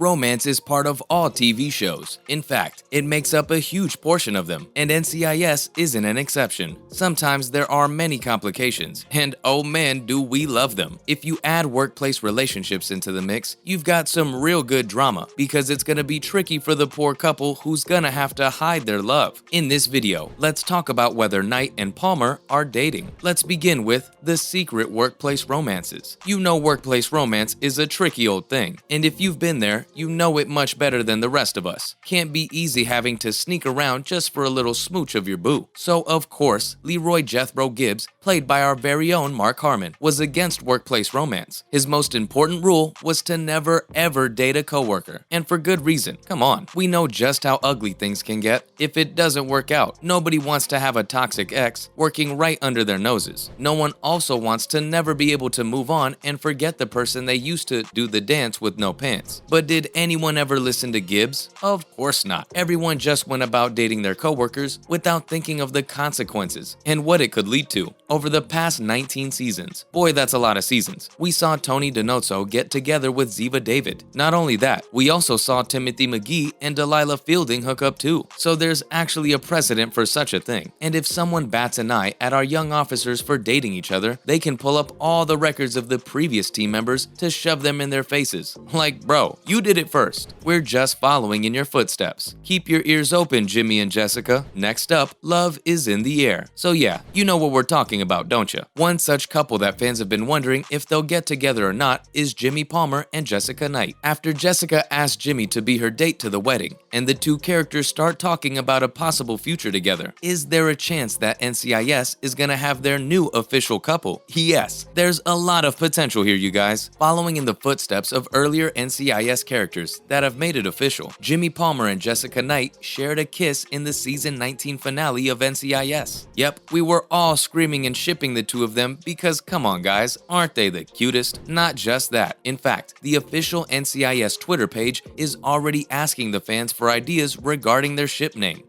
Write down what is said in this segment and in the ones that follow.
Romance is part of all TV shows. In fact, it makes up a huge portion of them, and NCIS isn't an exception. Sometimes there are many complications, and oh man, do we love them. If you add workplace relationships into the mix, you've got some real good drama, because it's gonna be tricky for the poor couple who's gonna have to hide their love. In this video, let's talk about whether Knight and Palmer are dating. Let's begin with the secret workplace romances. You know workplace romance is a tricky old thing, and if you've been there, you know it much better than the rest of us. Can't be easy having to sneak around just for a little smooch of your boo. So of course, Leroy Jethro Gibbs, played by our very own Margo Harshman, was against workplace romance. His most important rule was to never ever date a coworker, and for good reason. Come on, we know just how ugly things can get if it doesn't work out. Nobody wants to have a toxic ex working right under their noses. No one also wants to never be able to move on and forget the person they used to do the dance with no pants. But did anyone ever listen to Gibbs? Of course not. Everyone just went about dating their coworkers without thinking of the consequences and what it could lead to. Over the past 19 seasons, boy that's a lot of seasons, we saw Tony DiNozzo get together with Ziva David. Not only that, we also saw Timothy McGee and Delilah Fielding hook up too. So there's actually a precedent for such a thing. And if someone bats an eye at our young officers for dating each other, they can pull up all the records of the previous team members to shove them in their faces. Like, bro, you did it first. We're just following in your footsteps. Keep your ears open, Jimmy and Jessica. Next up, love is in the air. So yeah, you know what we're talking about, don't you? One such couple that fans have been wondering if they'll get together or not is Jimmy Palmer and Jessica Knight. After Jessica asked Jimmy to be her date to the wedding, and the two characters start talking about a possible future together, is there a chance that NCIS is gonna have their new official couple? Yes, there's a lot of potential here, you guys. Following in the footsteps of earlier NCIS characters that have made it official, Jimmy Palmer and Jessica Knight shared a kiss in the season 19 finale of NCIS. Yep, we were all screaming and shipping the two of them because come on guys, aren't they the cutest? Not just that. In fact, the official NCIS Twitter page is already asking the fans for ideas regarding their ship name.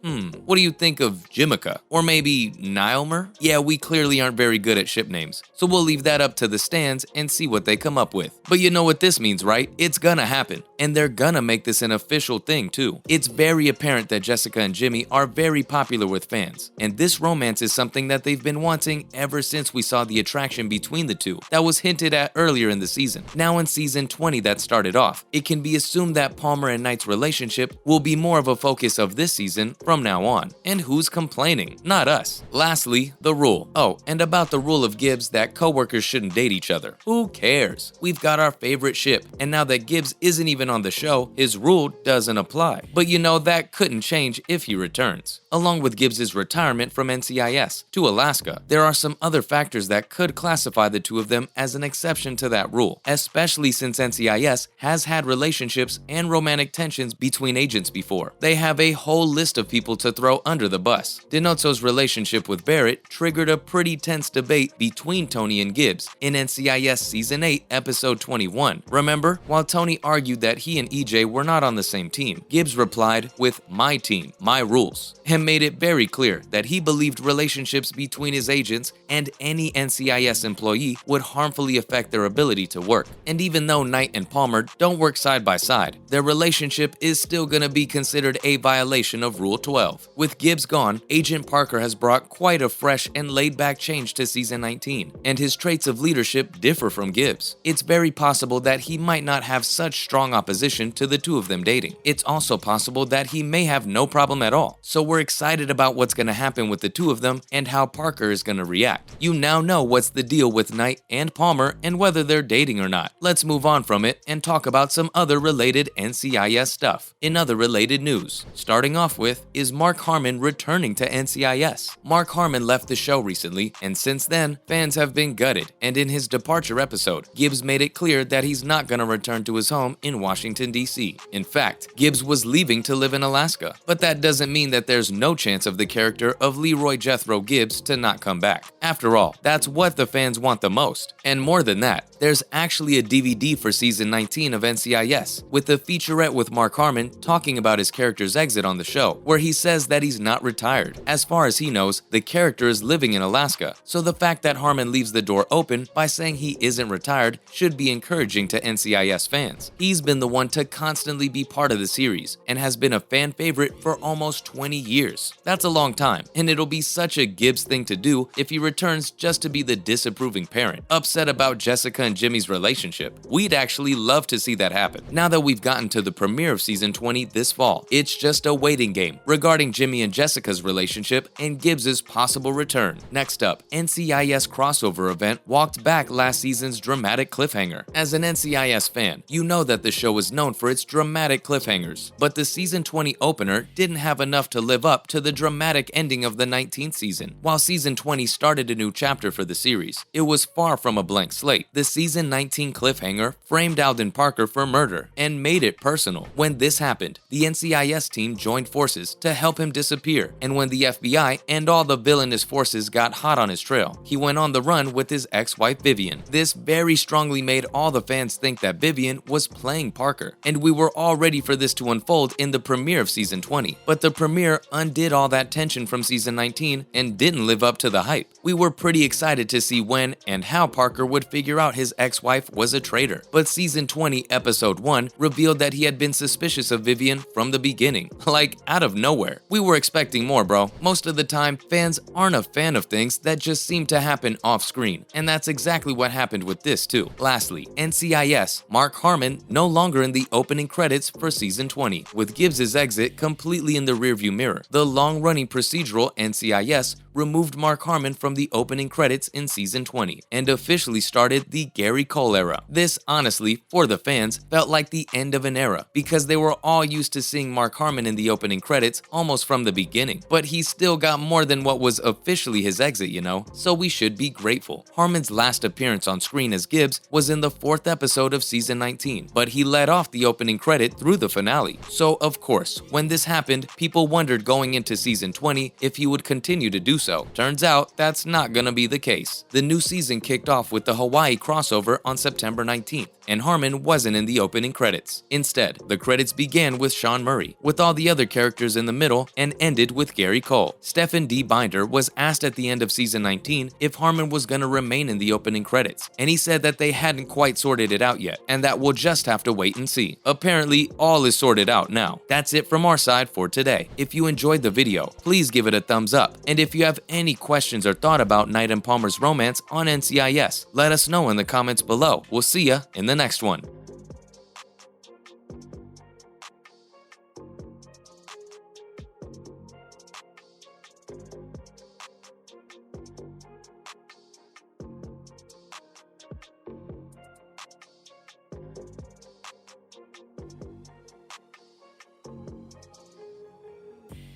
What do you think of Jimica? Or maybe Nilemer? Yeah, we clearly aren't very good at ship names, so we'll leave that up to the stands and see what they come up with. But you know what this means, right? It's gonna happen, and they're gonna make this an official thing too. It's very apparent that Jessica and Jimmy are very popular with fans, and this romance is something that they've been wanting ever since we saw the attraction between the two that was hinted at earlier in the season. Now in season 20 that started off, it can be assumed that Palmer and Knight's relationship will be more of a focus of this season from now on. And who's complaining? Not us. Lastly, the rule. Oh, and about the rule of Gibbs that coworkers shouldn't date each other. Who cares? We've got our favorite ship, and now that Gibbs isn't even on the show, his rule doesn't apply. But you know that couldn't change if he returns. Along with Gibbs' retirement from NCIS to Alaska, there are some other factors that could classify the two of them as an exception to that rule, especially since NCIS has had relationships and romantic tensions between agents before. They have a whole list of people to throw under the bus. DiNozzo's relationship with Barrett triggered a pretty tense debate between Tony and Gibbs in NCIS Season 8, Episode 21. Remember? While Tony argued that he and EJ were not on the same team, Gibbs replied with "my team, my rules," and made it very clear that he believed relationships between his agents and any NCIS employee would harmfully affect their ability to work. And even though Knight and Palmer don't work side by side, their relationship is still gonna be considered a violation of Rule 12. With Gibbs gone, Agent Parker has brought quite a fresh and laid-back change to Season 19, and his traits of leadership differ from Gibbs. It's very possible that he might not have such strong opposition to the two of them dating. It's also possible that he may have no problem at all. So we're excited about what's gonna happen with the two of them and how Parker is gonna react. You now know what's the deal with Knight and Palmer and whether they're dating or not. Let's move on from it and talk about some other related NCIS stuff. In other related news, starting off with, is Margo Harshman returning to NCIS? Margo Harshman left the show recently, and since then, fans have been gutted, and in his departure episode, Gibbs made it clear that he's not gonna return to his home in Washington, D.C. In fact, Gibbs was leaving to live in Alaska, but that doesn't mean that there's no chance of the character of Leroy Jethro Gibbs to not come back. back. After all, that's what the fans want the most. And more than that, there's actually a DVD for season 19 of NCIS, with a featurette with Mark Harmon talking about his character's exit on the show, where he says that he's not retired. As far as he knows, the character is living in Alaska, so the fact that Harmon leaves the door open by saying he isn't retired should be encouraging to NCIS fans. He's been the one to constantly be part of the series, and has been a fan favorite for almost 20 years. That's a long time, and it'll be such a Gibbs thing to do if he returns just to be the disapproving parent, upset about Jessica and Jimmy's relationship. We'd actually love to see that happen. Now that we've gotten to the premiere of season 20 this fall, it's just a waiting game regarding Jimmy and Jessica's relationship and Gibbs's possible return. Next up, NCIS crossover event walked back last season's dramatic cliffhanger. As an NCIS fan, you know that the show is known for its dramatic cliffhangers, but the season 20 opener didn't have enough to live up to the dramatic ending of the 19th season. While season 20 started a new chapter for the series, it was far from a blank slate. The season 19 cliffhanger framed Alden Parker for murder and made it personal. When this happened, the NCIS team joined forces to help him disappear, and when the FBI and all the villainous forces got hot on his trail, he went on the run with his ex-wife Vivian. This very strongly made all the fans think that Vivian was playing Parker, and we were all ready for this to unfold in the premiere of season 20. But the premiere undid all that tension from season 19 and didn't live up to the hype. We were pretty excited to see when and how Parker would figure out his ex-wife was a traitor, but season 20 episode 1 revealed that he had been suspicious of Vivian from the beginning, like out of nowhere. We were expecting more, bro. Most of the time, fans aren't a fan of things that just seem to happen off screen, and that's exactly what happened with this too. Lastly, NCIS, Mark Harmon no longer in the opening credits for season 20, with Gibbs's exit completely in the rearview mirror. The long-running procedural NCIS removed Mark Harmon from the opening credits in season 20 and officially started the Gary Cole era. This, honestly, for the fans, felt like the end of an era because they were all used to seeing Mark Harmon in the opening credits almost from the beginning, but he still got more than what was officially his exit, you know, so we should be grateful. Harmon's last appearance on screen as Gibbs was in the 4th episode of season 19, but he led off the opening credit through the finale. So, of course, when this happened, people wondered going into season 20 if he would continue to do so. Turns out that's not gonna be the case. The new season kicked off with the Hawaii crossover on September 19th, and Harmon wasn't in the opening credits. Instead, the credits began with Sean Murray, with all the other characters in the middle, and ended with Gary Cole. Stephen D. Binder was asked at the end of season 19 if Harmon was gonna remain in the opening credits, and he said that they hadn't quite sorted it out yet, and that we'll just have to wait and see. Apparently, all is sorted out now. That's it from our side for today. If you enjoyed the video, please give it a thumbs up, and if you have any questions or thought about Knight and Palmer's romance on NCIS, let us know in the comments below. We'll see ya in the next one.